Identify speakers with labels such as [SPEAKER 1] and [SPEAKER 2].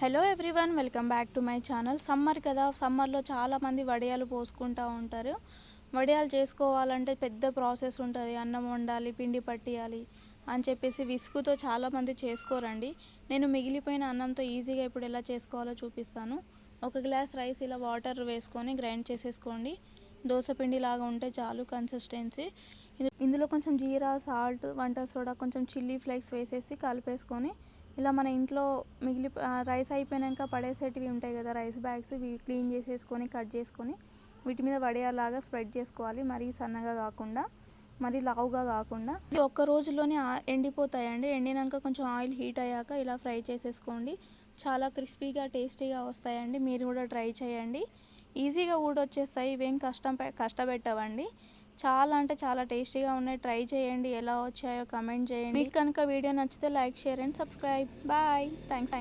[SPEAKER 1] Hello everyone, welcome back to my channel. Summer కదా, సమ్మర్లో చాలామంది వడియాలు పోసుకుంటూ ఉంటారు. వడియాలు చేసుకోవాలంటే పెద్ద ప్రాసెస్ ఉంటుంది. అన్నం వండాలి, పిండి పట్టియాలి అని చెప్పేసి విసుగుతో చాలామంది చేసుకోరండి. నేను మిగిలిపోయిన అన్నంతో ఈజీగా ఇప్పుడు ఎలా చేసుకోవాలో చూపిస్తాను. ఒక గ్లాస్ రైస్ ఇలా వాటర్ వేసుకొని గ్రైండ్ చేసేసుకోండి. దోశ పిండి లాగా ఉంటే చాలు కన్సిస్టెన్సీ. ఇందులో కొంచెం జీరా, సాల్ట్, వంట సోడా, కొంచెం చిల్లీ ఫ్లేక్స్ వేసేసి కలిపేసుకొని ఇలా మన ఇంట్లో రైస్ అయిపోయాక పడేసేటివి ఉంటాయి కదా, రైస్ బ్యాగ్స్, ఇవి క్లీన్ చేసేసుకొని కట్ చేసుకొని వీటి మీద వడియాలాగా స్ప్రెడ్ చేసుకోవాలి. మరీ సన్నగా కాకుండా, మరీ లావుగా కాకుండా. ఇది ఒక్క రోజులోనే ఎండిపోతాయండి. ఎండినాక కొంచెం ఆయిల్ హీట్ అయ్యాక ఇలా ఫ్రై చేసేసుకోండి. చాలా క్రిస్పీగా టేస్టీగా వస్తాయండి. మీరు కూడా ట్రై చేయండి. ఈజీగా ఊడొచ్చేస్తాయి. ఇవేం కష్టపెట్టవండి. చాలా అంటే చాలా టేస్టీగా ఉన్నాయి. ట్రై చేయండి. ఎలా వచ్చాయో కమెంట్ చేయండి. మీకు కనుక వీడియో నచ్చితే like, share and subscribe. Bye. Thanks.